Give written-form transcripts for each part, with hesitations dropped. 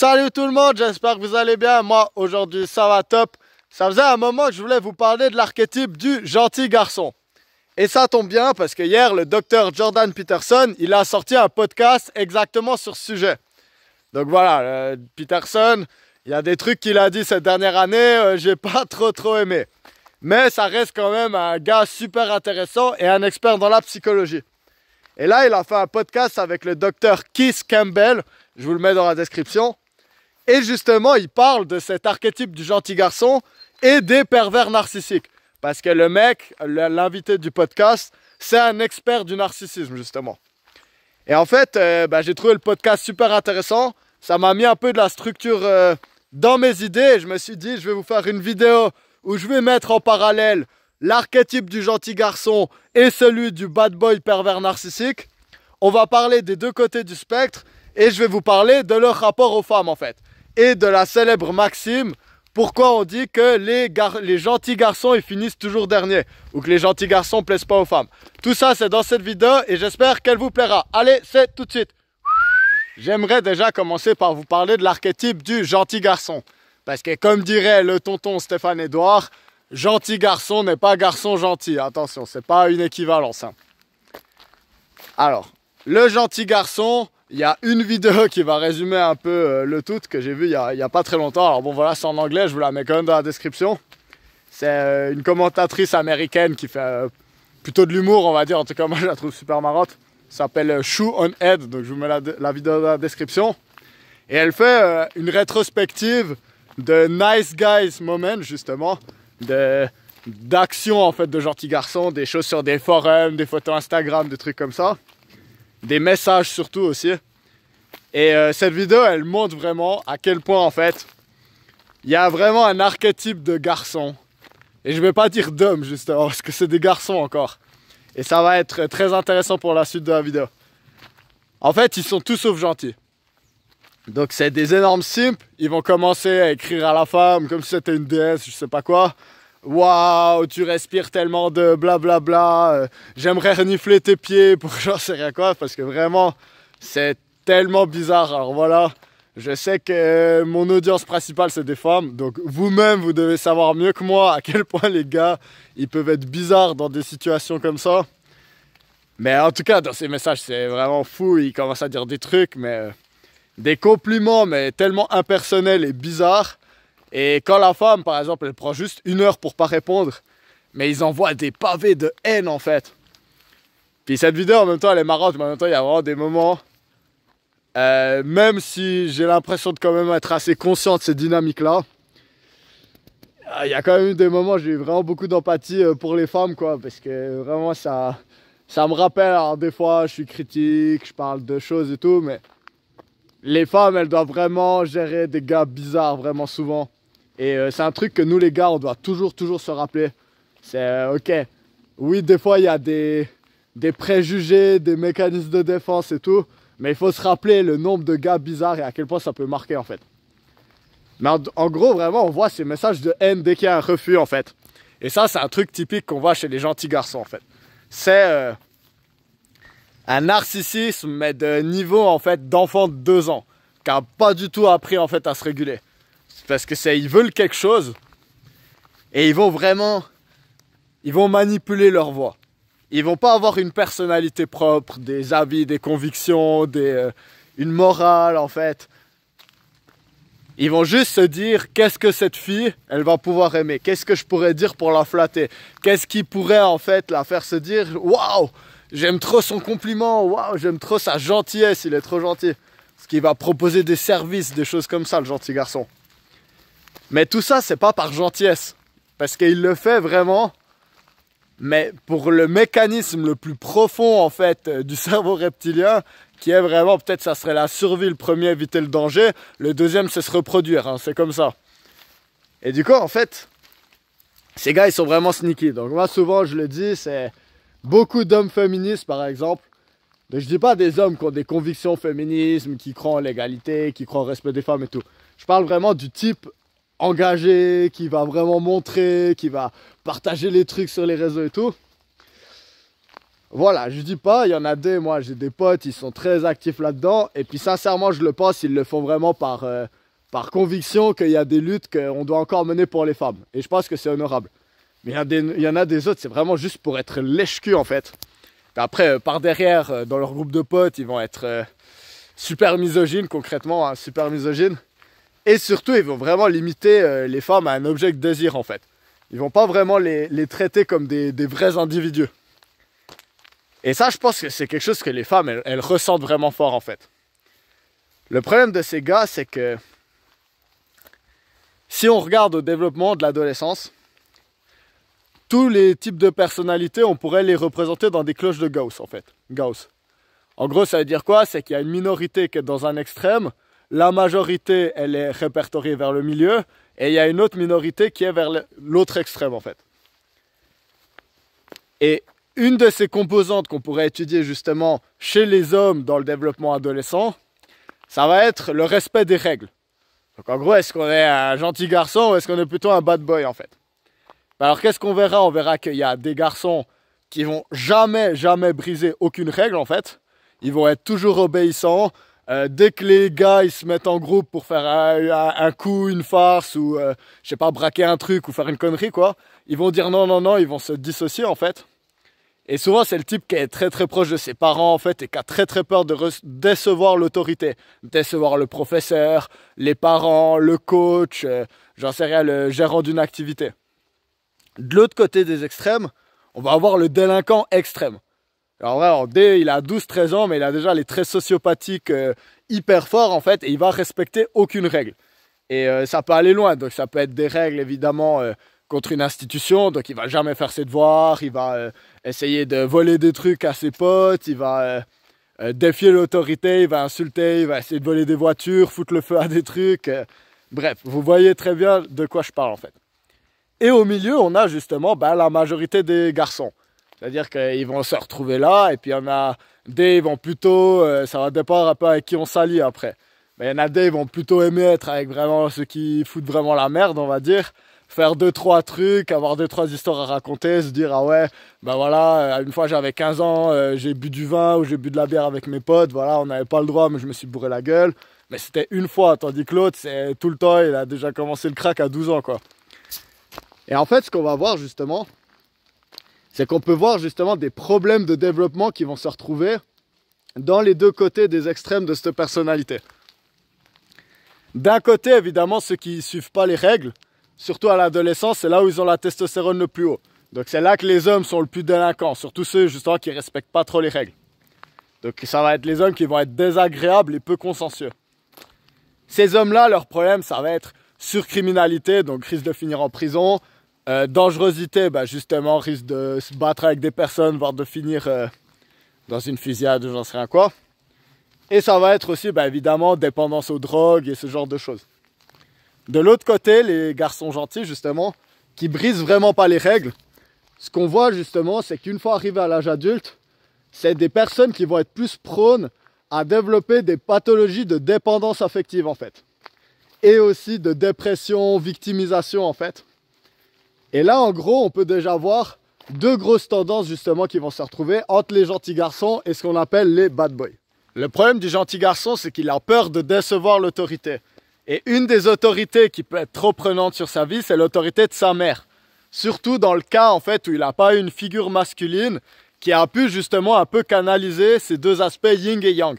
Salut tout le monde, j'espère que vous allez bien. Moi, aujourd'hui, ça va top. Ça faisait un moment que je voulais vous parler de l'archétype du gentil garçon. Et ça tombe bien parce que hier, le docteur Jordan Peterson, il a sorti un podcast exactement sur ce sujet. Donc voilà, Peterson, il y a des trucs qu'il a dit cette dernière année, j'ai pas trop aimé. Mais ça reste quand même un gars super intéressant et un expert dans la psychologie. Et là, il a fait un podcast avec le docteur Keith Campbell, je vous le mets dans la description. Et justement, il parle de cet archétype du gentil garçon et des pervers narcissiques. Parce que le mec, l'invité du podcast, c'est un expert du narcissisme, justement. Et en fait, j'ai trouvé le podcast super intéressant. Ça m'a mis un peu de la structure dans mes idées. Et je me suis dit, je vais vous faire une vidéo où je vais mettre en parallèle l'archétype du gentil garçon et celui du bad boy pervers narcissique. On va parler des deux côtés du spectre et je vais vous parler de leur rapport aux femmes en fait. Et de la célèbre maxime, pourquoi on dit que les gentils garçons ils finissent toujours derniers ou que les gentils garçons plaisent pas aux femmes. Tout ça c'est dans cette vidéo et j'espère qu'elle vous plaira. Allez, c'est tout de suite. J'aimerais déjà commencer par vous parler de l'archétype du gentil garçon. Parce que comme dirait le tonton Stéphane Edouard, gentil garçon n'est pas garçon gentil. Attention, c'est pas une équivalence. Hein. Alors, le gentil garçon, il y a une vidéo qui va résumer un peu le tout que j'ai vu il y a pas très longtemps. Alors bon, voilà, c'est en anglais, je vous la mets quand même dans la description. C'est une commentatrice américaine qui fait plutôt de l'humour, on va dire. En tout cas, moi, je la trouve super marrante. Ça s'appelle Shoe on Head, donc je vous mets la vidéo dans la description. Et elle fait une rétrospective de nice guys moment, justement, d'actions en fait de gentils garçons, des choses sur des forums, des photos Instagram, des trucs comme ça, des messages surtout aussi. Et cette vidéo, elle montre vraiment à quel point en fait il y a vraiment un archétype de garçon. Et je vais pas dire d'homme justement parce que c'est des garçons encore. Et ça va être très intéressant pour la suite de la vidéo. En fait, ils sont tous sauf gentils. Donc c'est des énormes simps, ils vont commencer à écrire à la femme comme si c'était une déesse, je sais pas quoi. Waouh, tu respires tellement de blablabla, j'aimerais renifler tes pieds pour j'en sais rien quoi, parce que vraiment c'est tellement bizarre. Alors voilà, je sais que mon audience principale c'est des femmes, donc vous-même vous devez savoir mieux que moi à quel point les gars ils peuvent être bizarres dans des situations comme ça. Mais en tout cas dans ces messages c'est vraiment fou, ils commencent à dire des trucs mais... des compliments mais tellement impersonnels et bizarres. Et quand la femme par exemple elle prend juste 1 heure pour pas répondre, mais ils envoient des pavés de haine en fait. Puis cette vidéo en même temps elle est marrante, mais en même temps il y a vraiment des moments même si j'ai l'impression de quand même être assez conscient de ces dynamiques là, il y a quand même eu des moments où j'ai eu vraiment beaucoup d'empathie pour les femmes quoi, parce que vraiment ça me rappelle. Alors des fois je suis critique, je parle de choses et tout, mais les femmes, elles doivent vraiment gérer des gars bizarres, vraiment souvent. Et c'est un truc que nous, les gars, on doit toujours se rappeler. C'est ok. Oui, des fois, il y a des préjugés, des mécanismes de défense et tout. Mais il faut se rappeler le nombre de gars bizarres et à quel point ça peut marquer, en fait. Mais en gros, vraiment, on voit ces messages de haine dès qu'il y a un refus, en fait. Et ça, c'est un truc typique qu'on voit chez les gentils garçons, en fait. C'est... un narcissisme mais de niveau en fait d'enfant de 2 ans qui a pas du tout appris en fait à se réguler, parce que ils veulent quelque chose et ils vont manipuler leur voix. Ils vont pas avoir une personnalité propre, des avis, des convictions, une morale en fait. Ils vont juste se dire qu'est-ce que cette fille elle va pouvoir aimer, qu'est-ce que je pourrais dire pour la flatter, qu'est-ce qui pourrait en fait la faire se dire waouh, j'aime trop son compliment, waouh, j'aime trop sa gentillesse, il est trop gentil. Parce qu'il va proposer des services, des choses comme ça, le gentil garçon. Mais tout ça, c'est pas par gentillesse. Parce qu'il le fait vraiment, mais pour le mécanisme le plus profond, en fait, du cerveau reptilien, qui est vraiment, peut-être ça serait la survie, le premier, éviter le danger, le deuxième, c'est se reproduire, hein, c'est comme ça. Et du coup, en fait, ces gars, ils sont vraiment sneaky. Donc moi, souvent, je le dis, c'est... beaucoup d'hommes féministes, par exemple. Je dis pas des hommes qui ont des convictions féminisme, qui croient en l'égalité, qui croient au respect des femmes et tout. Je parle vraiment du type engagé, qui va vraiment montrer, qui va partager les trucs sur les réseaux et tout. Voilà, je dis pas, il y en a des, moi j'ai des potes, ils sont très actifs là-dedans. Et puis sincèrement, je le pense, ils le font vraiment par conviction qu'il y a des luttes qu'on doit encore mener pour les femmes. Et je pense que c'est honorable. Mais il y en a des autres, c'est vraiment juste pour être lèche-cul en fait. Et après, par derrière, dans leur groupe de potes, ils vont être super misogynes concrètement, hein, super misogynes. Et surtout, ils vont vraiment limiter les femmes à un objet de désir en fait. Ils vont pas vraiment les traiter comme des vrais individus. Et ça, je pense que c'est quelque chose que les femmes, elles ressentent vraiment fort en fait. Le problème de ces gars, c'est que si on regarde au développement de l'adolescence, tous les types de personnalités, on pourrait les représenter dans des cloches de Gauss en fait. Gauss. En gros, ça veut dire quoi? C'est qu'il y a une minorité qui est dans un extrême, la majorité, elle est répertoriée vers le milieu, et il y a une autre minorité qui est vers l'autre extrême en fait. Et une de ces composantes qu'on pourrait étudier justement chez les hommes dans le développement adolescent, ça va être le respect des règles. Donc en gros, est-ce qu'on est un gentil garçon ou est-ce qu'on est plutôt un bad boy en fait? Alors qu'est-ce qu'on verra? On verra qu'il y a des garçons qui vont jamais briser aucune règle en fait. Ils vont être toujours obéissants. Dès que les gars ils se mettent en groupe pour faire un coup, une farce ou je sais pas, braquer un truc ou faire une connerie quoi, ils vont dire non, ils vont se dissocier en fait. Et souvent, c'est le type qui est très proche de ses parents en fait et qui a très peur de décevoir l'autorité, décevoir le professeur, les parents, le coach, j'en sais rien, le gérant d'une activité. De l'autre côté des extrêmes, on va avoir le délinquant extrême. Alors ouais, en D, il a 12-13 ans, mais il a déjà les traits sociopathiques hyper forts en fait et il va respecter aucune règle. Et ça peut aller loin, donc ça peut être des règles évidemment contre une institution, donc il va jamais faire ses devoirs, il va essayer de voler des trucs à ses potes, il va défier l'autorité, il va insulter, il va essayer de voler des voitures, foutre le feu à des trucs. Bref, vous voyez très bien de quoi je parle en fait. Et au milieu, on a justement la majorité des garçons. C'est-à-dire qu'ils vont se retrouver là, et puis il y en a des, ils vont plutôt, ça va dépendre un peu avec qui on s'allie après. Mais il y en a des, ils vont plutôt aimer être avec vraiment ceux qui foutent vraiment la merde, on va dire. Faire 2-3 trucs, avoir 2-3 histoires à raconter, se dire ah ouais, ben voilà, une fois j'avais 15 ans, j'ai bu du vin ou j'ai bu de la bière avec mes potes, voilà, on n'avait pas le droit mais je me suis bourré la gueule. Mais c'était une fois, tandis que l'autre, c'est tout le temps, il a déjà commencé le crack à 12 ans quoi. Et en fait, ce qu'on va voir justement, c'est qu'on peut voir justement des problèmes de développement qui vont se retrouver dans les deux côtés des extrêmes de cette personnalité. D'un côté, évidemment, ceux qui ne suivent pas les règles, surtout à l'adolescence, c'est là où ils ont la testostérone le plus haut. Donc c'est là que les hommes sont le plus délinquants, surtout ceux justement qui ne respectent pas trop les règles. Donc ça va être les hommes qui vont être désagréables et peu consciencieux. Ces hommes-là, leur problème, ça va être surcriminalité, donc risque de finir en prison, dangerosité, justement, risque de se battre avec des personnes, voire de finir dans une fusillade, j'en sais rien quoi. Et ça va être aussi, évidemment, dépendance aux drogues et ce genre de choses. De l'autre côté, les garçons gentils, justement, qui brisent vraiment pas les règles, ce qu'on voit, justement, c'est qu'une fois arrivés à l'âge adulte, c'est des personnes qui vont être plus prônes à développer des pathologies de dépendance affective, en fait. Et aussi de dépression, victimisation, en fait. Et là, en gros, on peut déjà voir deux grosses tendances, justement, qui vont se retrouver entre les gentils garçons et ce qu'on appelle les bad boys. Le problème du gentil garçon, c'est qu'il a peur de décevoir l'autorité. Et une des autorités qui peut être trop prenante sur sa vie, c'est l'autorité de sa mère. Surtout dans le cas, en fait, où il n'a pas une figure masculine qui a pu justement un peu canaliser ces deux aspects yin et yang.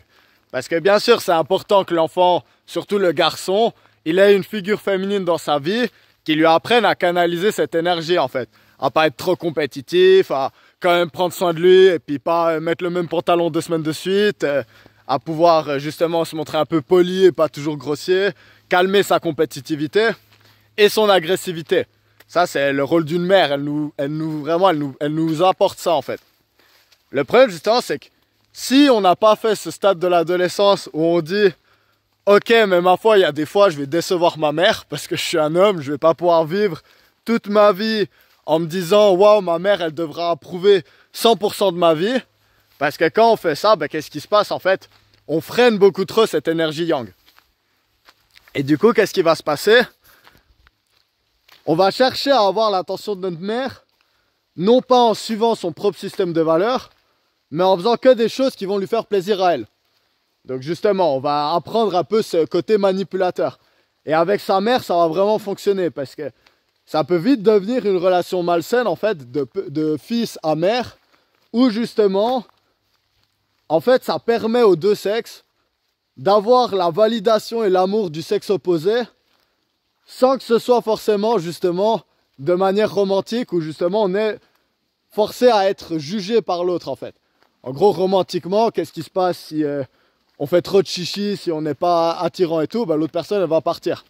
Parce que bien sûr, c'est important que l'enfant, surtout le garçon, il ait une figure féminine dans sa vie qui lui apprenne à canaliser cette énergie, en fait. À pas être trop compétitif, à quand même prendre soin de lui et puis pas mettre le même pantalon 2 semaines de suite, à pouvoir justement se montrer un peu poli et pas toujours grossier, calmer sa compétitivité et son agressivité. Ça, c'est le rôle d'une mère, elle nous apporte ça en fait. Le problème justement, c'est que si on n'a pas fait ce stade de l'adolescence où on dit ok, mais ma foi, il y a des fois je vais décevoir ma mère parce que je suis un homme, je vais pas pouvoir vivre toute ma vie en me disant waouh, ma mère elle devra approuver 100% de ma vie. Parce que quand on fait ça, qu'est-ce qui se passe en fait? On freine beaucoup trop cette énergie yang. Et du coup, qu'est-ce qui va se passer? On va chercher à avoir l'attention de notre mère, non pas en suivant son propre système de valeurs, mais en faisant que des choses qui vont lui faire plaisir à elle. Donc justement, on va apprendre un peu ce côté manipulateur. Et avec sa mère, ça va vraiment fonctionner parce que ça peut vite devenir une relation malsaine en fait de fils à mère où justement, en fait, ça permet aux deux sexes d'avoir la validation et l'amour du sexe opposé sans que ce soit forcément justement de manière romantique où justement on est forcé à être jugé par l'autre en fait. En gros, romantiquement, qu'est-ce qui se passe si on fait trop de chichi, si on n'est pas attirant et tout, bah, l'autre personne elle va partir.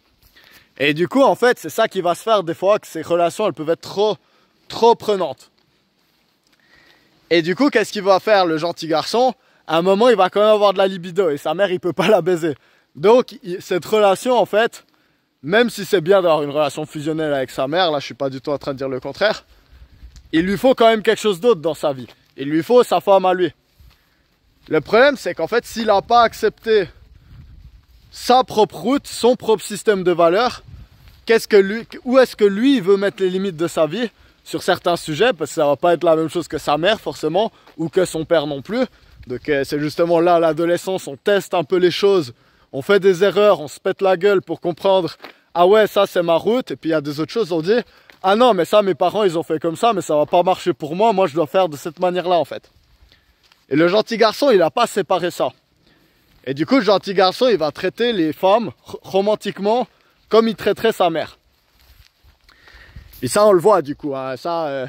Et du coup, en fait, c'est ça qui va se faire des fois, que ces relations elles peuvent être trop prenantes. Et du coup, qu'est-ce qu'il va faire le gentil garçon? À un moment, il va quand même avoir de la libido et sa mère, il peut pas la baiser. Donc, cette relation, en fait, même si c'est bien d'avoir une relation fusionnelle avec sa mère, là, je suis pas du tout en train de dire le contraire, il lui faut quand même quelque chose d'autre dans sa vie. Il lui faut sa femme à lui. Le problème, c'est qu'en fait, s'il n'a pas accepté sa propre route, son propre système de valeurs, où est-ce que lui, il veut mettre les limites de sa vie sur certains sujets, parce que ça va pas être la même chose que sa mère, forcément, ou que son père non plus. Donc, c'est justement là, à l'adolescence, on teste un peu les choses, on fait des erreurs, on se pète la gueule pour comprendre, ah ouais, ça, c'est ma route, et puis il y a des autres choses, on dit, ah non, mais ça, mes parents, ils ont fait comme ça, mais ça va pas marcher pour moi, moi, je dois faire de cette manière-là, en fait. Et le gentil garçon, il n'a pas séparé ça. Et du coup, le gentil garçon, il va traiter les femmes romantiquement comme il traiterait sa mère. Et ça, on le voit du coup. Hein. Ça,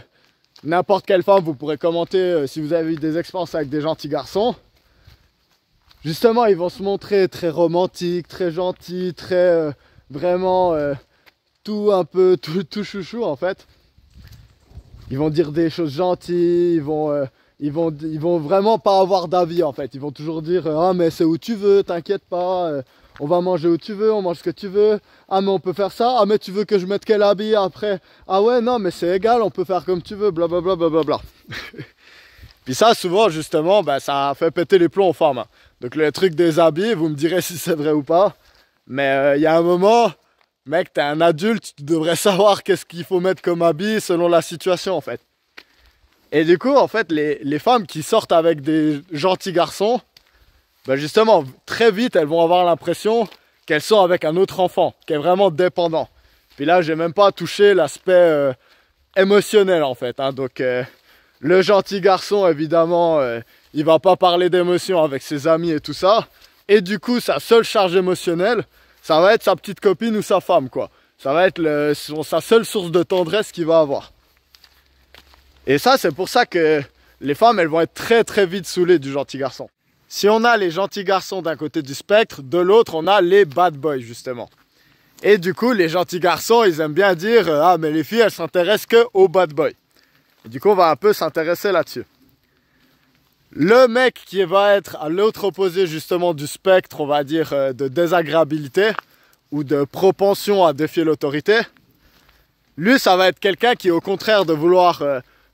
n'importe quelle femme, vous pourrez commenter si vous avez eu des expériences avec des gentils garçons. Justement, ils vont se montrer très romantiques, très gentils, très vraiment tout un peu, tout chouchou en fait. Ils vont dire des choses gentilles, ils vont vraiment pas avoir d'avis en fait. Ils vont toujours dire ah mais c'est où tu veux, t'inquiète pas, on va manger où tu veux, on mange ce que tu veux. Ah mais on peut faire ça, ah mais tu veux que je mette quel habit après? Ah ouais non mais c'est égal, on peut faire comme tu veux, blablabla blablabla. Puis ça souvent justement bah, ça fait péter les plombs aux femmes. Hein. Donc le truc des habits, vous me direz si c'est vrai ou pas. Mais il y a un moment, mec t'es un adulte, tu devrais savoir qu'est-ce qu'il faut mettre comme habit selon la situation en fait. Et du coup, en fait, les femmes qui sortent avec des gentils garçons, ben justement, très vite, elles vont avoir l'impression qu'elles sont avec un autre enfant, qui est vraiment dépendant. Puis là, j'ai même pas touché l'aspect émotionnel, en fait. Hein. Donc, le gentil garçon, évidemment, il va pas parler d'émotions avec ses amis et tout ça. Et du coup, sa seule charge émotionnelle, ça va être sa petite copine ou sa femme, quoi. Ça va être sa seule source de tendresse qu'il va avoir. Et ça, c'est pour ça que les femmes, elles vont être très vite saoulées du gentil garçon. Si on a les gentils garçons d'un côté du spectre, de l'autre, on a les bad boys, justement. Et du coup, les gentils garçons, ils aiment bien dire « Ah, mais les filles, elles s'intéressent que aux bad boys. » Et du coup, on va un peu s'intéresser là-dessus. Le mec qui va être à l'autre opposé, justement, du spectre, on va dire, de désagréabilité ou de propension à défier l'autorité, lui, ça va être quelqu'un qui, au contraire de vouloir...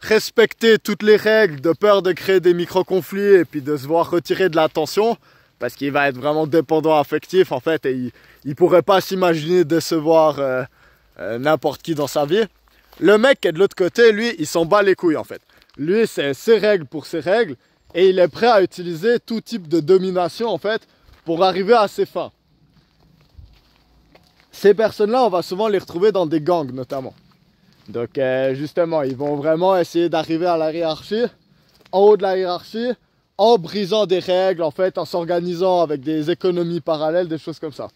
respecter toutes les règles de peur de créer des micro-conflits et puis de se voir retirer de l'attention parce qu'il va être vraiment dépendant affectif en fait et il pourrait pas s'imaginer décevoir n'importe qui dans sa vie. Le mec qui est de l'autre côté, lui, il s'en bat les couilles en fait. Lui, c'est ses règles pour ses règles et il est prêt à utiliser tout type de domination en fait pour arriver à ses fins. Ces personnes-là, on va souvent les retrouver dans des gangs notamment. Donc justement, ils vont vraiment essayer d'arriver à la hiérarchie, en haut de la hiérarchie, en brisant des règles, en fait, en s'organisant avec des économies parallèles, des choses comme ça.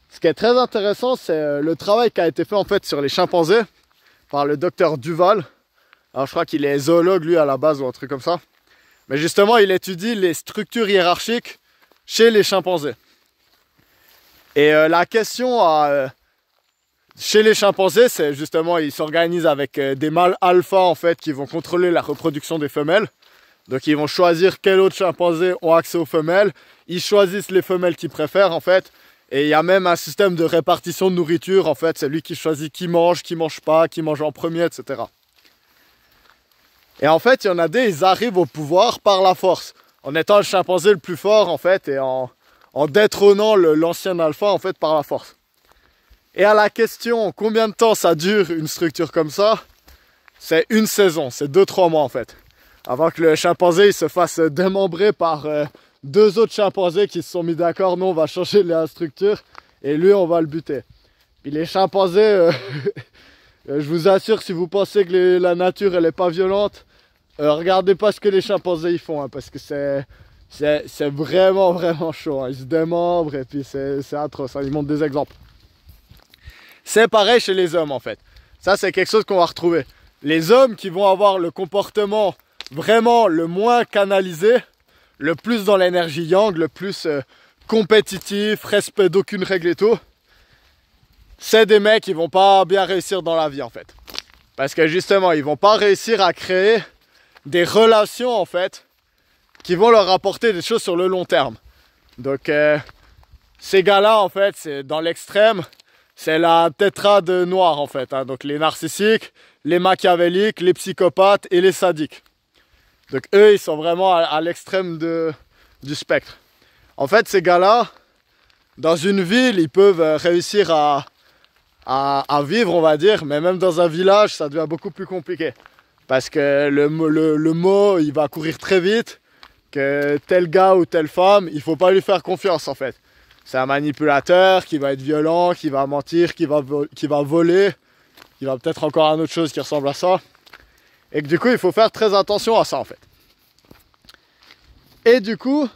Ce qui est très intéressant, c'est le travail qui a été fait en fait sur les chimpanzés par le docteur Duval. Alors je crois qu'il est zoologue lui à la base ou un truc comme ça. Mais justement, il étudie les structures hiérarchiques chez les chimpanzés. Et la question chez les chimpanzés, c'est justement, ils s'organisent avec des mâles alpha en fait qui vont contrôler la reproduction des femelles. Donc ils vont choisir quels autres chimpanzés ont accès aux femelles. Ils choisissent les femelles qu'ils préfèrent en fait. Et il y a même un système de répartition de nourriture en fait. C'est lui qui choisit qui mange pas, qui mange en premier, etc. Et en fait, il y en a des, ils arrivent au pouvoir par la force. En étant le chimpanzé le plus fort en fait et en détrônant l'ancien alpha en fait par la force. Et à la question combien de temps ça dure une structure comme ça, c'est une saison, c'est 2-3 mois en fait. avant que le chimpanzé il se fasse démembrer par deux autres chimpanzés qui se sont mis d'accord, nous on va changer la structure et lui on va le buter. Puis les chimpanzés, je vous assure, si vous pensez que la nature elle est pas violente, regardez pas ce que les chimpanzés ils font, hein, parce que c'est vraiment vraiment chaud, hein. Ils se démembrent et puis c'est atroce, hein. Ils montrent des exemples. C'est pareil chez les hommes en fait. Ça c'est quelque chose qu'on va retrouver. Les hommes qui vont avoir le comportement vraiment le moins canalisé, le plus dans l'énergie yang, le plus compétitif, respect d'aucune règle et tout, c'est des mecs qui vont pas bien réussir dans la vie en fait. Parce que justement, ils vont pas réussir à créer des relations en fait qui vont leur apporter des choses sur le long terme. Donc ces gars-là en fait, c'est dans l'extrême, c'est la tétrade noire en fait, hein. Donc les narcissiques, les machiavéliques, les psychopathes et les sadiques. Donc eux, ils sont vraiment à l'extrême du spectre. En fait, ces gars-là, dans une ville, ils peuvent réussir à vivre, on va dire, mais même dans un village, ça devient beaucoup plus compliqué. Parce que le mot, il va courir très vite, que tel gars ou telle femme, il ne faut pas lui faire confiance en fait. C'est un manipulateur qui va être violent, qui va mentir, qui va voler, qui va peut-être encore une autre chose qui ressemble à ça. Et que du coup, il faut faire très attention à ça en fait. Et du coup,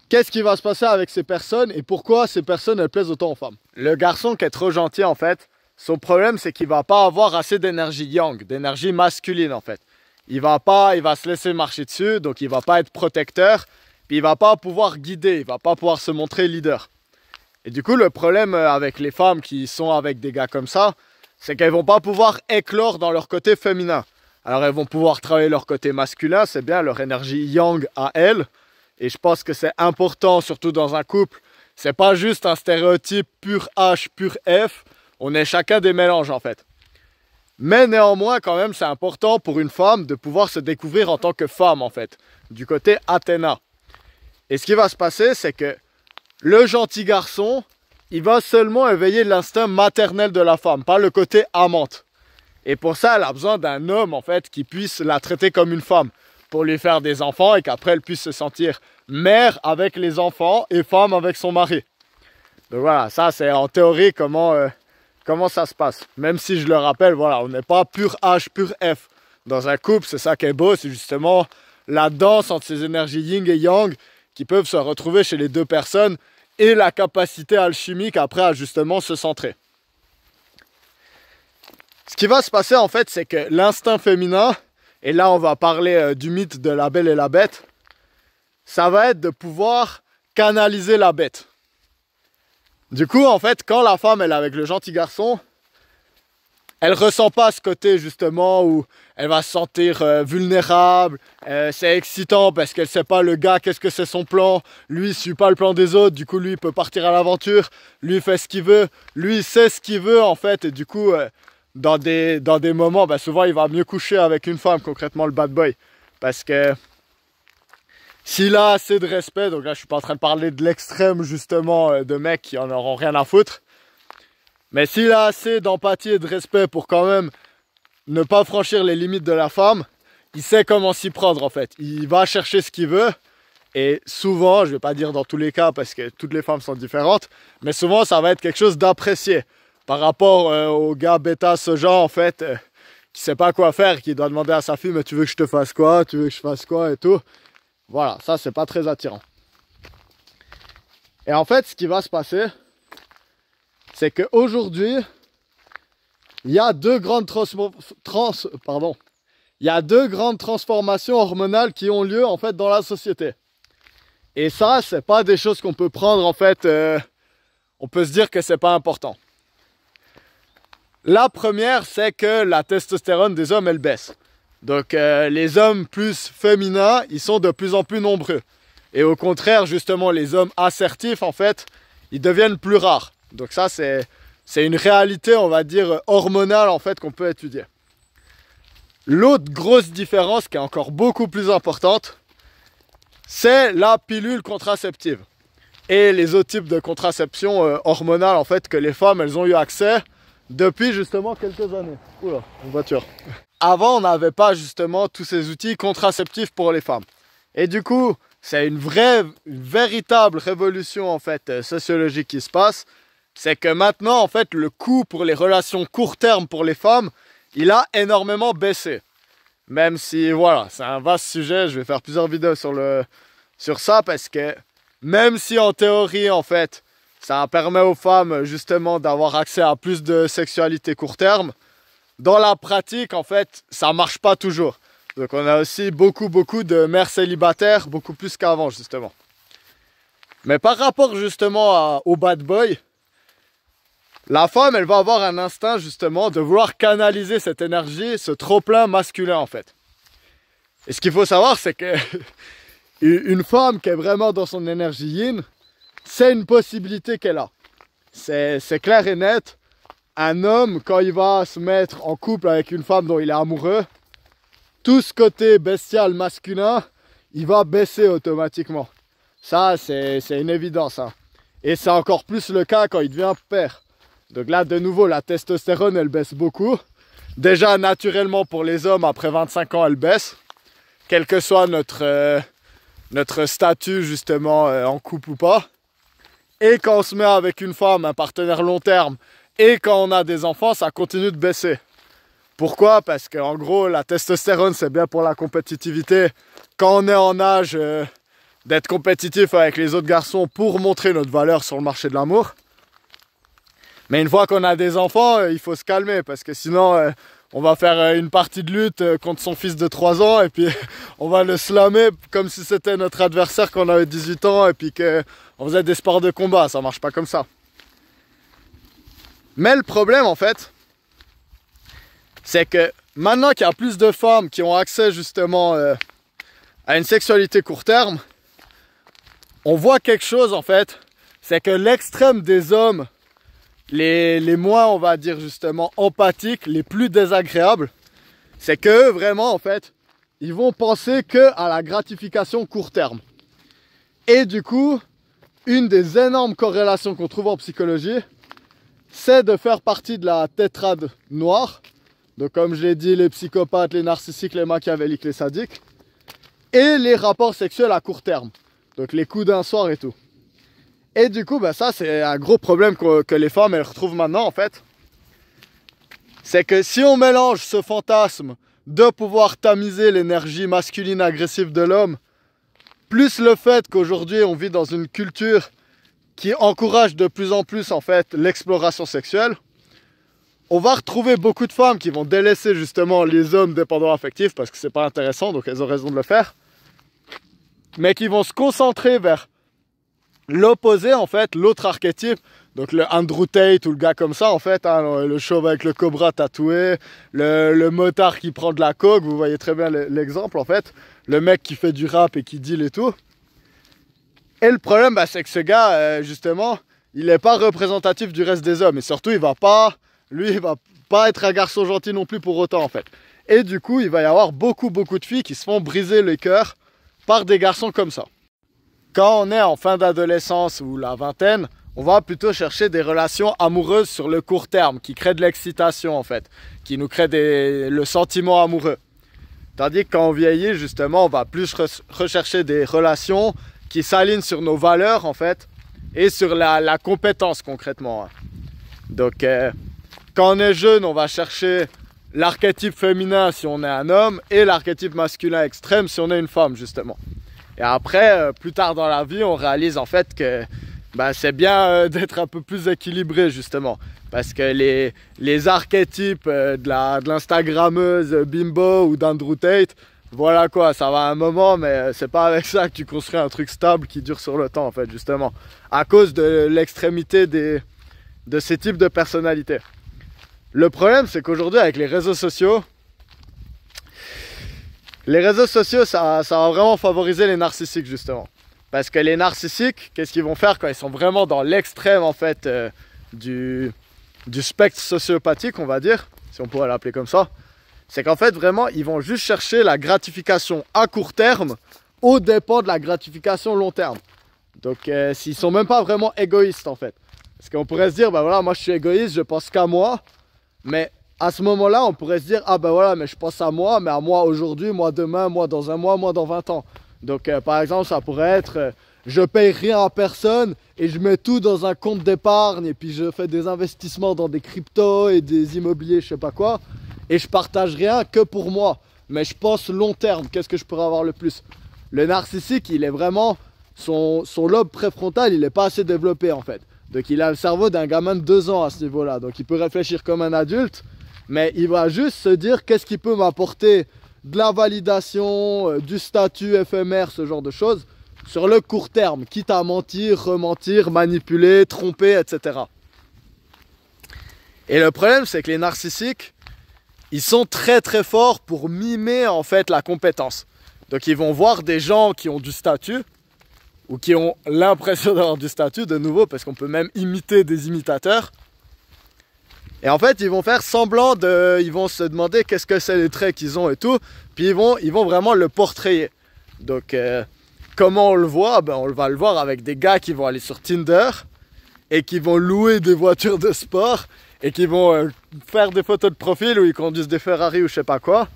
qu'est-ce qui va se passer avec ces personnes et pourquoi ces personnes elles plaisent autant aux femmes? Le garçon qui est trop gentil en fait, son problème c'est qu'il va pas avoir assez d'énergie yang, d'énergie masculine en fait. Il va se laisser marcher dessus, donc il va pas être protecteur, puis il va pas pouvoir guider, il va pas pouvoir se montrer leader. Et du coup le problème avec les femmes qui sont avec des gars comme ça, c'est qu'elles vont pas pouvoir éclore dans leur côté féminin. Alors elles vont pouvoir travailler leur côté masculin, c'est bien, leur énergie yang à elles. Et je pense que c'est important, surtout dans un couple. C'est pas juste un stéréotype pur H, pur F. On est chacun des mélanges en fait. Mais néanmoins, quand même, c'est important pour une femme de pouvoir se découvrir en tant que femme en fait. Du côté Athéna. Et ce qui va se passer, c'est que le gentil garçon, il va seulement éveiller l'instinct maternel de la femme, pas le côté amante. Et pour ça, elle a besoin d'un homme en fait qui puisse la traiter comme une femme, pour lui faire des enfants et qu'après elle puisse se sentir mère avec les enfants et femme avec son mari. Donc voilà, ça c'est en théorie comment ça se passe. Même si je le rappelle, voilà, on n'est pas pur H, pur F. Dans un couple, c'est ça qui est beau, c'est justement la danse entre ces énergies yin et yang qui peuvent se retrouver chez les deux personnes et la capacité alchimique après à justement se centrer. Ce qui va se passer en fait, c'est que l'instinct féminin, et là on va parler du mythe de la belle et la bête, ça va être de pouvoir canaliser la bête. Du coup en fait, quand la femme elle est avec le gentil garçon, elle ressent pas ce côté justement où elle va se sentir vulnérable, c'est excitant parce qu'elle sait pas le gars qu'est-ce que c'est son plan, lui il suit pas le plan des autres, du coup lui il peut partir à l'aventure, lui il fait ce qu'il veut, lui il sait ce qu'il veut en fait et du coup dans des moments, bah, souvent il va mieux coucher avec une femme, concrètement le bad boy, parce que s'il a assez de respect, donc là je suis pas en train de parler de l'extrême justement de mecs qui en auront rien à foutre, mais s'il a assez d'empathie et de respect pour quand même ne pas franchir les limites de la femme, il sait comment s'y prendre en fait. Il va chercher ce qu'il veut et souvent, je vais pas dire dans tous les cas parce que toutes les femmes sont différentes, mais souvent ça va être quelque chose d'apprécié par rapport au gars bêta soja en fait qui sait pas quoi faire, qui doit demander à sa fille mais tu veux que je te fasse quoi, tu veux que je fasse quoi et tout. Voilà, ça c'est pas très attirant. Et en fait, ce qui va se passer, c'est qu'aujourd'hui, il y a deux grandes transformations hormonales qui ont lieu en fait dans la société. Et ça, c'est pas des choses qu'on peut prendre en fait, on peut se dire que c'est pas important. La première, c'est que la testostérone des hommes, elle baisse. Donc les hommes plus féminins, ils sont de plus en plus nombreux. Et au contraire, justement, les hommes assertifs, en fait, ils deviennent plus rares. Donc ça, c'est une réalité, on va dire, hormonale, en fait, qu'on peut étudier. L'autre grosse différence, qui est encore beaucoup plus importante, c'est la pilule contraceptive. Et les autres types de contraception hormonale, en fait, que les femmes, elles ont eu accès depuis, justement, quelques années. Oula, une voiture. avant, on n'avait pas justement tous ces outils contraceptifs pour les femmes. Et du coup, c'est une véritable révolution en fait sociologique qui se passe. C'est que maintenant, en fait, le coût pour les relations court terme pour les femmes, il a énormément baissé. Même si, voilà, c'est un vaste sujet, je vais faire plusieurs vidéos sur ça, parce que même si en théorie, en fait, ça permet aux femmes justement d'avoir accès à plus de sexualité court terme, dans la pratique, en fait, ça marche pas toujours. Donc on a aussi beaucoup de mères célibataires, beaucoup plus qu'avant, justement. Mais par rapport justement au bad boy, la femme, elle va avoir un instinct justement de vouloir canaliser cette énergie, ce trop-plein masculin en fait. Et ce qu'il faut savoir, c'est que une femme qui est vraiment dans son énergie yin, c'est une possibilité qu'elle a. C'est clair et net. Un homme, quand il va se mettre en couple avec une femme dont il est amoureux, tout ce côté bestial masculin, il va baisser automatiquement. Ça, c'est une évidence. Hein. Et c'est encore plus le cas quand il devient père. Donc là, de nouveau, la testostérone, elle baisse beaucoup. Déjà, naturellement, pour les hommes, après 25 ans, elle baisse. Quel que soit notre statut, justement, en couple ou pas. Et quand on se met avec une femme, un partenaire long terme, et quand on a des enfants, ça continue de baisser. Pourquoi? Parce qu'en gros, la testostérone, c'est bien pour la compétitivité. Quand on est en âge d'être compétitif avec les autres garçons pour montrer notre valeur sur le marché de l'amour. Mais une fois qu'on a des enfants, il faut se calmer parce que sinon on va faire une partie de lutte contre son fils de 3 ans et puis on va le slammer comme si c'était notre adversaire quand on avait 18 ans et puis qu'on faisait des sports de combat. Ça marche pas comme ça. Mais le problème en fait, c'est que maintenant qu'il y a plus de femmes qui ont accès justement à une sexualité court terme, on voit quelque chose en fait, c'est que l'extrême des hommes, les moins, on va dire justement, empathiques, les plus désagréables, c'est qu'eux, vraiment, en fait, ils vont penser que à la gratification court terme. Et du coup, une des énormes corrélations qu'on trouve en psychologie, c'est de faire partie de la tétrade noire. Donc, comme je l'ai dit, les psychopathes, les narcissiques, les machiavéliques, les sadiques. Et les rapports sexuels à court terme. Donc, les coups d'un soir et tout. Et du coup, ça c'est un gros problème que les femmes elles retrouvent maintenant en fait. C'est que si on mélange ce fantasme de pouvoir tamiser l'énergie masculine agressive de l'homme, plus le fait qu'aujourd'hui on vit dans une culture qui encourage de plus en plus en fait l'exploration sexuelle, on va retrouver beaucoup de femmes qui vont délaisser justement les hommes dépendants affectifs parce que c'est pas intéressant, donc elles ont raison de le faire, mais qui vont se concentrer vers l'opposé en fait, l'autre archétype, donc le Andrew Tate ou le gars comme ça en fait, hein, le chauve avec le cobra tatoué, le motard qui prend de la coke, vous voyez très bien l'exemple en fait, le mec qui fait du rap et qui deal et tout. Et le problème c'est que ce gars justement, il n'est pas représentatif du reste des hommes et surtout il va pas être un garçon gentil non plus pour autant en fait. Et du coup il va y avoir beaucoup de filles qui se font briser le cœur par des garçons comme ça. Quand on est en fin d'adolescence ou la vingtaine, on va plutôt chercher des relations amoureuses sur le court terme, qui créent de l'excitation en fait, qui nous créent le sentiment amoureux. Tandis que quand on vieillit, justement, on va plus rechercher des relations qui s'alignent sur nos valeurs en fait, et sur la compétence concrètement. Donc, quand on est jeune, on va chercher l'archétype féminin si on est un homme, et l'archétype masculin extrême si on est une femme, justement. Et après, plus tard dans la vie, on réalise en fait que c'est bien d'être un peu plus équilibré justement. Parce que les archétypes de l'instagrammeuse Bimbo ou d'Andrew Tate, voilà quoi, ça va un moment, mais c'est pas avec ça que tu construis un truc stable qui dure sur le temps en fait, justement. À cause de l'extrémité de ces types de personnalités. Le problème, c'est qu'aujourd'hui, avec les réseaux sociaux, ça va vraiment favoriser les narcissiques, justement. Parce que les narcissiques, qu'est-ce qu'ils vont faire quand ils sont vraiment dans l'extrême, en fait, du spectre sociopathique, on va dire, si on pourrait l'appeler comme ça, c'est qu'en fait, vraiment, ils vont juste chercher la gratification à court terme aux dépens de la gratification long terme. Donc, s'ils sont même pas vraiment égoïstes, en fait. Parce qu'on pourrait se dire, voilà, moi, je suis égoïste, je pense qu'à moi, mais à ce moment-là, on pourrait se dire, ah ben voilà, mais je pense à moi, mais à moi aujourd'hui, moi demain, moi dans un mois, moi dans 20 ans. Donc par exemple, ça pourrait être, je paye rien à personne et je mets tout dans un compte d'épargne et puis je fais des investissements dans des cryptos et des immobiliers, je sais pas quoi, et je partage rien que pour moi. Mais je pense long terme, qu'est-ce que je pourrais avoir le plus? Le narcissique, il est vraiment, son lobe préfrontal, il n'est pas assez développé en fait. Donc il a le cerveau d'un gamin de 2 ans à ce niveau-là. Donc il peut réfléchir comme un adulte, mais il va juste se dire qu'est-ce qui peut m'apporter de la validation, du statut éphémère, ce genre de choses, sur le court terme, quitte à mentir, rementir, manipuler, tromper, etc. Et le problème, c'est que les narcissiques, ils sont très très forts pour mimer en fait la compétence. Donc ils vont voir des gens qui ont du statut, ou qui ont l'impression d'avoir du statut, de nouveau, parce qu'on peut même imiter des imitateurs. Et en fait, ils vont faire semblant de... Ils vont se demander qu'est-ce que c'est les traits qu'ils ont et tout. Puis ils vont vraiment le portrayer. Donc, comment on le voit? Ben, on va le voir avec des gars qui vont aller sur Tinder et qui vont louer des voitures de sport et qui vont faire des photos de profil où ils conduisent des Ferrari ou je sais pas quoi.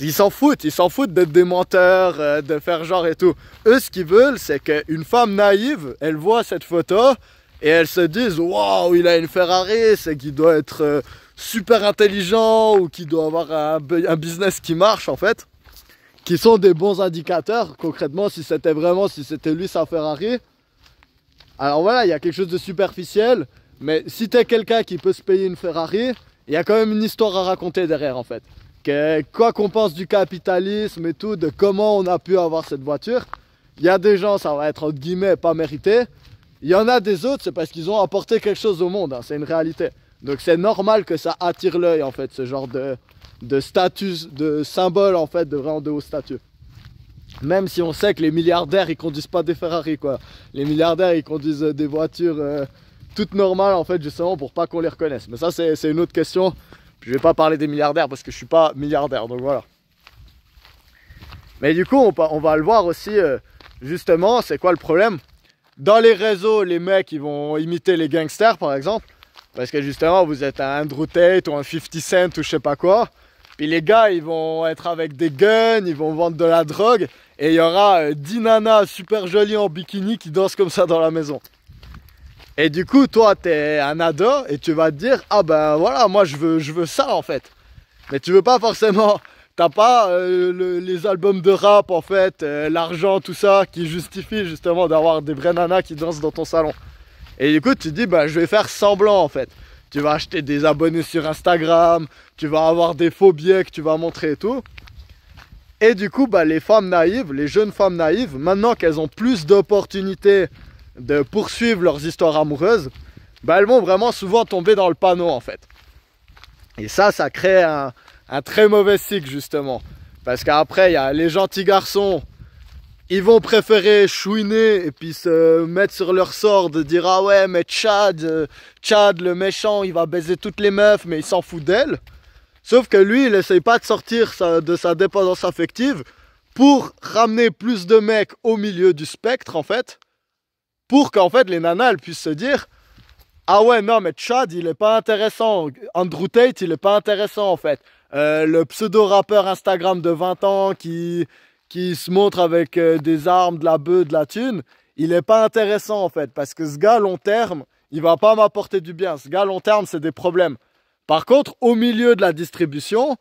Ils s'en foutent d'être des menteurs, de faire genre et tout. Eux, ce qu'ils veulent, c'est qu'une femme naïve, elle voit cette photo et elle se dise waouh, il a une Ferrari, c'est qu'il doit être super intelligent ou qu'il doit avoir un business qui marche en fait. Qui sont des bons indicateurs, concrètement, si c'était lui sa Ferrari. Alors voilà, il y a quelque chose de superficiel, mais si t'es quelqu'un qui peut se payer une Ferrari, il y a quand même une histoire à raconter derrière en fait. Quoi qu'on pense du capitalisme et tout, de comment on a pu avoir cette voiture, il y a des gens, ça va être entre guillemets pas mérité. Il y en a des autres, c'est parce qu'ils ont apporté quelque chose au monde, hein, c'est une réalité. Donc c'est normal que ça attire l'œil en fait, ce genre de statut, de symbole en fait, de vraiment de haut statut. Même si on sait que les milliardaires ils conduisent pas des Ferrari quoi. Les milliardaires ils conduisent des voitures toutes normales en fait, justement pour pas qu'on les reconnaisse. Mais ça c'est une autre question. Je vais pas parler des milliardaires parce que je suis pas milliardaire, donc voilà. Mais du coup, on va le voir aussi, justement, c'est quoi le problème? Dans les réseaux, les mecs, ils vont imiter les gangsters, par exemple. Parce que justement, vous êtes un Andrew Tate ou un 50 Cent ou je sais pas quoi. Puis les gars, ils vont être avec des guns, ils vont vendre de la drogue. Et il y aura 10 nanas super jolies en bikini qui dansent comme ça dans la maison. Et du coup, toi, t'es un ado et tu vas te dire, ah ben voilà, moi je veux ça en fait. Mais tu veux pas forcément, t'as pas les albums de rap en fait, l'argent, tout ça, qui justifie justement d'avoir des vraies nanas qui dansent dans ton salon. Et du coup, tu te dis, ben je vais faire semblant en fait. Tu vas acheter des abonnés sur Instagram, tu vas avoir des faux billets que tu vas montrer et tout. Et du coup, bah, les femmes naïves, les jeunes femmes naïves, maintenant qu'elles ont plus d'opportunités de poursuivre leurs histoires amoureuses, bah elles vont vraiment souvent tomber dans le panneau en fait. Et ça crée un très mauvais cycle justement. Parce qu'après, il y a les gentils garçons, ils vont préférer chouiner et puis se mettre sur leur sort de dire ah ouais mais Chad le méchant, il va baiser toutes les meufs mais il s'en fout d'elles. Sauf que lui, il essaye pas de sortir de sa dépendance affective pour ramener plus de mecs au milieu du spectre en fait. Pour qu'en fait les nanas elles puissent se dire ah ouais non mais Chad il est pas intéressant, Andrew Tate il est pas intéressant en fait, le pseudo rappeur Instagram de 20 ans qui se montre avec des armes, de la bœuf, de la thune, il est pas intéressant en fait parce que ce gars long terme il va pas m'apporter du bien, ce gars long terme c'est des problèmes. Par contre au milieu de la distribution,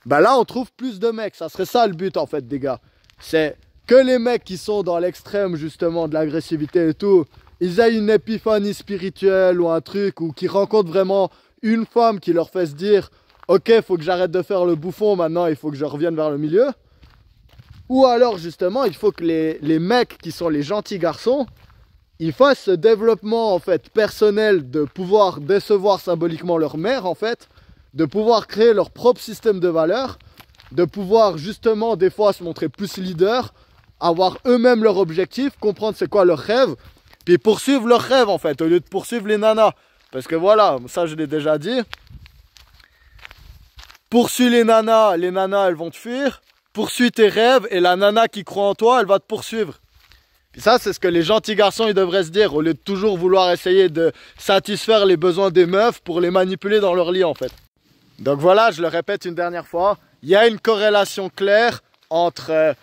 bah là on trouve plus de mecs, ça serait ça le but en fait des gars, c'est que les mecs qui sont dans l'extrême justement de l'agressivité et tout, ils aient une épiphanie spirituelle ou un truc, ou qui rencontrent vraiment une femme qui leur fait se dire ok, faut que j'arrête de faire le bouffon, maintenant il faut que je revienne vers le milieu. Ou alors justement, il faut que les mecs qui sont les gentils garçons, ils fassent ce développement en fait personnel de pouvoir décevoir symboliquement leur mère en fait, de pouvoir créer leur propre système de valeurs, de pouvoir justement des fois se montrer plus leader, avoir eux-mêmes leur objectif, comprendre c'est quoi leur rêve, puis poursuivre leur rêve en fait, au lieu de poursuivre les nanas. Parce que voilà, ça je l'ai déjà dit, poursuis les nanas elles vont te fuir, poursuis tes rêves et la nana qui croit en toi, elle va te poursuivre. Puis ça c'est ce que les gentils garçons ils devraient se dire, au lieu de toujours vouloir essayer de satisfaire les besoins des meufs pour les manipuler dans leur lit en fait. Donc voilà, je le répète une dernière fois, il y a une corrélation claire entre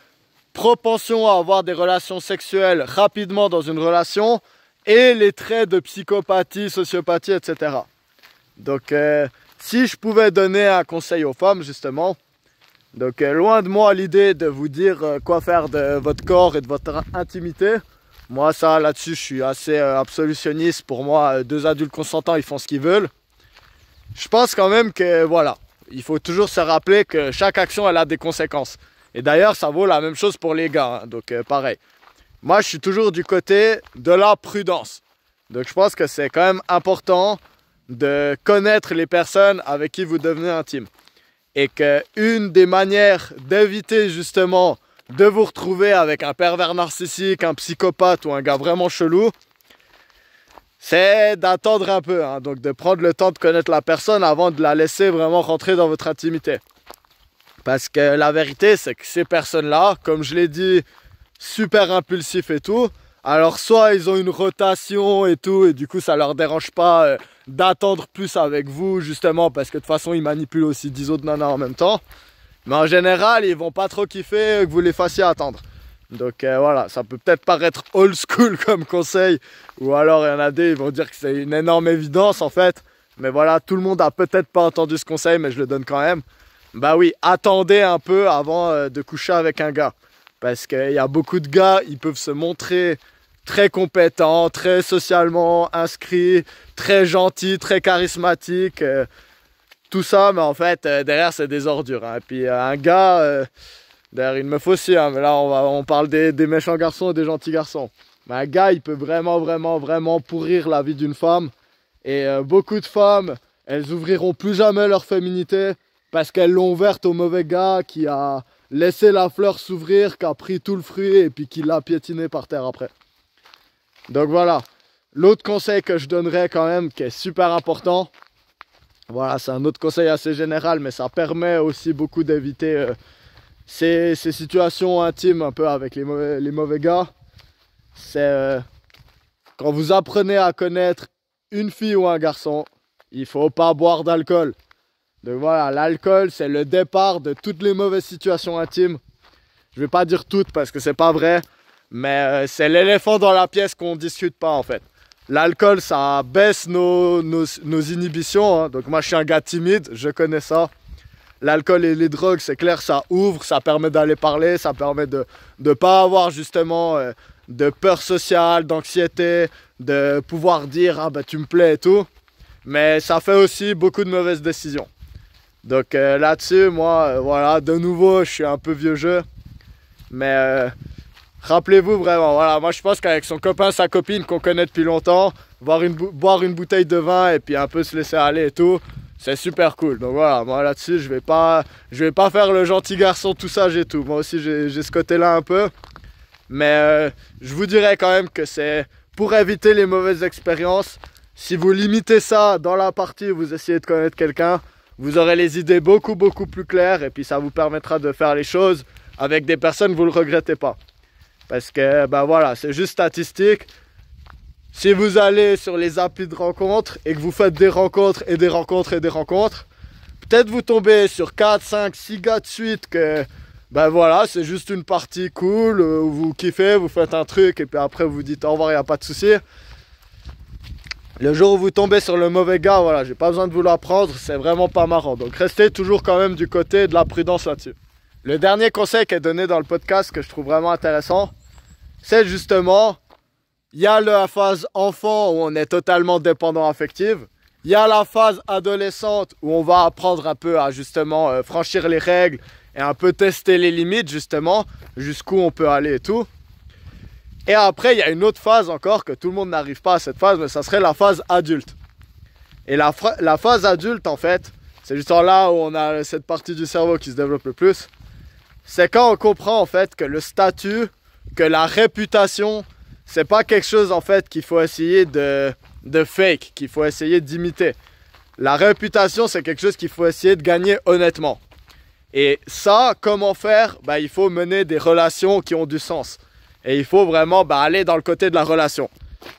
propension à avoir des relations sexuelles rapidement dans une relation et les traits de psychopathie, sociopathie, etc. Donc si je pouvais donner un conseil aux femmes justement, donc loin de moi l'idée de vous dire quoi faire de votre corps et de votre intimité. Moi ça là-dessus je suis assez absolutionniste. Pour moi deux adultes consentants ils font ce qu'ils veulent. Je pense quand même que voilà, il faut toujours se rappeler que chaque action elle a des conséquences. Et d'ailleurs ça vaut la même chose pour les gars, hein, donc pareil. Moi je suis toujours du côté de la prudence. Donc je pense que c'est quand même important de connaître les personnes avec qui vous devenez intime. Et qu'une des manières d'éviter justement de vous retrouver avec un pervers narcissique, un psychopathe ou un gars vraiment chelou, c'est d'attendre un peu, hein, donc de prendre le temps de connaître la personne avant de la laisser vraiment rentrer dans votre intimité. Parce que la vérité, c'est que ces personnes-là, comme je l'ai dit, super impulsifs et tout, alors soit ils ont une rotation et tout, et du coup ça leur dérange pas d'attendre plus avec vous, justement, parce que de toute façon ils manipulent aussi 10 autres nanas en même temps. Mais en général, ils vont pas trop kiffer que vous les fassiez attendre. Donc voilà, ça peut peut-être paraître old school comme conseil, ou alors il y en a des, ils vont dire que c'est une énorme évidence en fait. Mais voilà, tout le monde a peut-être pas entendu ce conseil, mais je le donne quand même. Bah oui, attendez un peu avant de coucher avec un gars. Parce qu'il y a beaucoup de gars, ils peuvent se montrer très compétents, très socialement inscrits, très gentils, très charismatiques. Tout ça, mais en fait, derrière, c'est des ordures. Hein. Et puis un gars... D'ailleurs, il me faut aussi, hein, mais là on parle des méchants garçons et des gentils garçons. Mais un gars, il peut vraiment pourrir la vie d'une femme. Et beaucoup de femmes, elles ouvriront plus jamais leur féminité parce qu'elles l'ont ouverte au mauvais gars qui a laissé la fleur s'ouvrir, qui a pris tout le fruit et puis qui l'a piétiné par terre après. Donc voilà, l'autre conseil que je donnerais quand même, qui est super important, voilà, c'est un autre conseil assez général, mais ça permet aussi beaucoup d'éviter... ces situations intimes un peu avec les mauvais gars, c'est quand vous apprenez à connaître une fille ou un garçon, il faut pas boire d'alcool. Donc voilà, l'alcool c'est le départ de toutes les mauvaises situations intimes. Je vais pas dire toutes parce que c'est pas vrai, mais c'est l'éléphant dans la pièce qu'on discute pas en fait. L'alcool ça baisse nos inhibitions, hein. Donc moi je suis un gars timide, je connais ça. L'alcool et les drogues, c'est clair, ça ouvre, ça permet d'aller parler, ça permet de ne pas avoir justement de peur sociale, d'anxiété, de pouvoir dire « Ah ben tu me plais » et tout. Mais ça fait aussi beaucoup de mauvaises décisions. Donc là-dessus, moi, voilà, de nouveau, je suis un peu vieux jeu. Mais rappelez-vous vraiment, voilà, moi je pense qu'avec son copain, sa copine qu'on connaît depuis longtemps, boire une bouteille de vin et puis un peu se laisser aller et tout, c'est super cool. Donc voilà, moi là-dessus, je vais pas faire le gentil garçon, tout ça, j'ai tout. Moi aussi, j'ai ce côté-là un peu. Mais je vous dirais quand même que c'est pour éviter les mauvaises expériences. Si vous limitez ça dans la partie où vous essayez de connaître quelqu'un, vous aurez les idées beaucoup plus claires. Et puis ça vous permettra de faire les choses avec des personnes que vous ne le regrettez pas. Parce que, ben voilà, c'est juste statistique. Si vous allez sur les applis de rencontres et que vous faites des rencontres et des rencontres et des rencontres, peut-être vous tombez sur 4, 5, 6 gars de suite que, ben voilà, c'est juste une partie cool, où vous kiffez, vous faites un truc et puis après vous dites au revoir, il n'y a pas de souci. Le jour où vous tombez sur le mauvais gars, voilà, j'ai pas besoin de vous l'apprendre, c'est vraiment pas marrant. Donc restez toujours quand même du côté de la prudence là-dessus. Le dernier conseil qui est donné dans le podcast que je trouve vraiment intéressant, c'est justement... Il y a la phase enfant où on est totalement dépendant affectif. Il y a la phase adolescente où on va apprendre un peu à justement franchir les règles et un peu tester les limites justement, jusqu'où on peut aller et tout. Et après, il y a une autre phase encore que tout le monde n'arrive pas à cette phase, mais ça serait la phase adulte. Et la phase adulte en fait, c'est justement là où on a cette partie du cerveau qui se développe le plus. C'est quand on comprend en fait que le statut, que la réputation, c'est pas quelque chose en fait qu'il faut essayer de fake, qu'il faut essayer d'imiter. La réputation, c'est quelque chose qu'il faut essayer de gagner honnêtement. Et ça, comment faire? Bah, il faut mener des relations qui ont du sens. Et il faut vraiment aller dans le côté de la relation.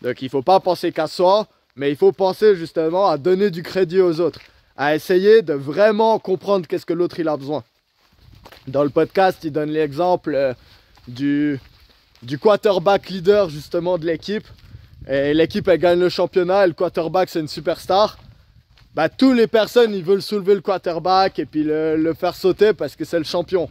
Donc il faut pas penser qu'à soi, mais il faut penser justement à donner du crédit aux autres. à essayer de vraiment comprendre qu'est-ce que l'autre il a besoin. Dans le podcast, il donne l'exemple du quarterback leader justement de l'équipe. Et l'équipe elle gagne le championnat et le quarterback c'est une superstar. Bah, toutes les personnes ils veulent soulever le quarterback et puis le faire sauter parce que c'est le champion.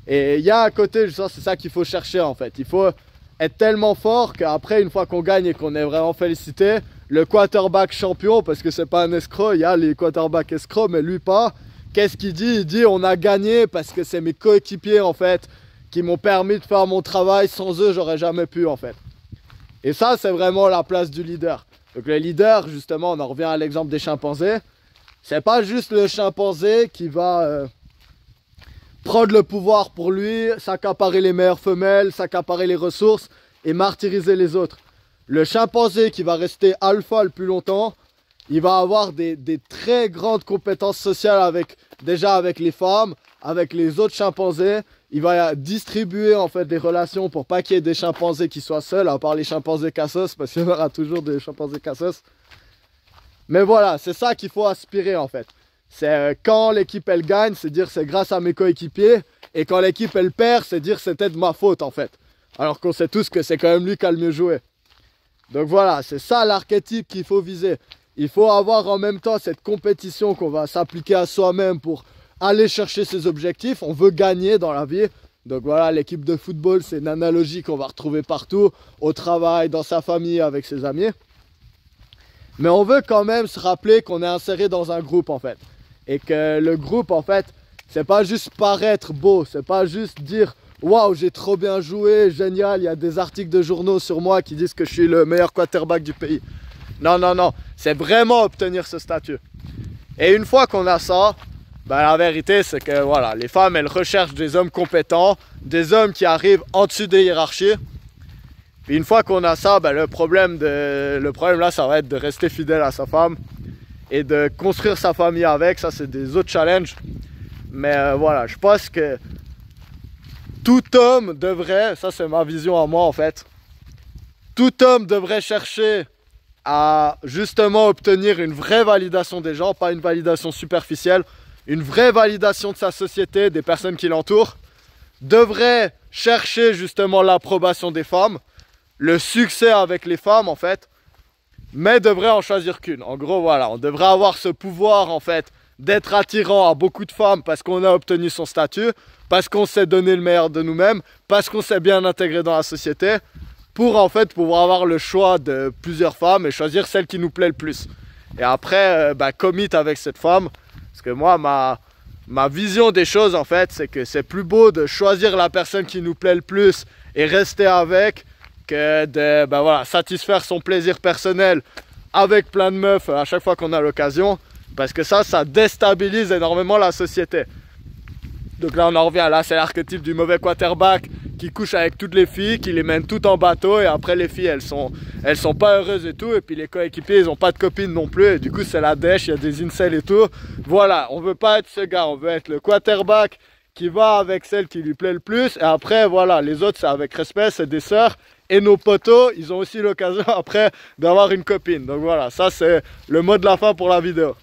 Et il y a à côté, je sens, c'est ça qu'il faut chercher en fait. Il faut être tellement fort qu'après, une fois qu'on gagne et qu'on est vraiment félicité, le quarterback champion, parce que c'est pas un escroc, il y a les quarterbacks escrocs, mais lui pas. Qu'est-ce qu'il dit? Il dit on a gagné parce que c'est mes coéquipiers en fait qui m'ont permis de faire mon travail. Sans eux, j'aurais jamais pu en fait. Et ça, c'est vraiment la place du leader. Donc le leader, justement, on en revient à l'exemple des chimpanzés. C'est pas juste le chimpanzé qui va prendre le pouvoir pour lui, s'accaparer les meilleures femelles, s'accaparer les ressources et martyriser les autres. Le chimpanzé qui va rester alpha le plus longtemps, il va avoir des très grandes compétences sociales déjà avec les femmes, avec les autres chimpanzés. Il va distribuer en fait des relations pour pas qu'il y ait des chimpanzés qui soient seuls, à part les chimpanzés cassos, parce qu'il y aura toujours des chimpanzés cassos. Mais voilà, c'est ça qu'il faut aspirer en fait. C'est quand l'équipe elle gagne, c'est dire c'est grâce à mes coéquipiers. Et quand l'équipe elle perd, c'est dire c'était de ma faute en fait. Alors qu'on sait tous que c'est quand même lui qui a le mieux joué. Donc voilà, c'est ça l'archétype qu'il faut viser. Il faut avoir en même temps cette compétition qu'on va s'appliquer à soi-même pour aller chercher ses objectifs. On veut gagner dans la vie. Donc voilà, l'équipe de football, c'est une analogie qu'on va retrouver partout, au travail, dans sa famille, avec ses amis. Mais on veut quand même se rappeler qu'on est inséré dans un groupe en fait. Et que le groupe en fait, c'est pas juste paraître beau, c'est pas juste dire waouh, j'ai trop bien joué, génial, il y a des articles de journaux sur moi qui disent que je suis le meilleur quarterback du pays. Non, non, non, c'est vraiment obtenir ce statut. Et une fois qu'on a ça, ben la vérité c'est que voilà, les femmes elles recherchent des hommes compétents, des hommes qui arrivent en dessus des hiérarchies. Puis une fois qu'on a ça, ben le problème là ça va être de rester fidèle à sa femme et de construire sa famille avec. Ça c'est des autres challenges. Mais voilà, je pense que tout homme devrait, ça c'est ma vision à moi en fait, tout homme devrait chercher à justement obtenir une vraie validation des gens, pas une validation superficielle, une vraie validation de sa société, des personnes qui l'entourent, devrait chercher justement l'approbation des femmes, le succès avec les femmes en fait, mais devrait en choisir qu'une. En gros voilà, on devrait avoir ce pouvoir en fait d'être attirant à beaucoup de femmes parce qu'on a obtenu son statut, parce qu'on s'est donné le meilleur de nous-mêmes, parce qu'on s'est bien intégré dans la société, pour en fait pouvoir avoir le choix de plusieurs femmes et choisir celle qui nous plaît le plus. Et après, commit avec cette femme, parce que moi, ma vision des choses en fait, c'est que c'est plus beau de choisir la personne qui nous plaît le plus et rester avec, que de satisfaire son plaisir personnel avec plein de meufs à chaque fois qu'on a l'occasion, parce que ça déstabilise énormément la société. Donc là on en revient, là c'est l'archétype du mauvais quarterback qui couche avec toutes les filles, qui les mène toutes en bateau et après les filles elles sont pas heureuses et tout, et puis les coéquipiers ils ont pas de copines non plus et du coup c'est la dèche, il y a des incels et tout. Voilà, on veut pas être ce gars, on veut être le quarterback qui va avec celle qui lui plaît le plus, et après voilà, les autres c'est avec respect, c'est des sœurs, et nos potos ils ont aussi l'occasion après d'avoir une copine. Donc voilà, ça c'est le mot de la fin pour la vidéo.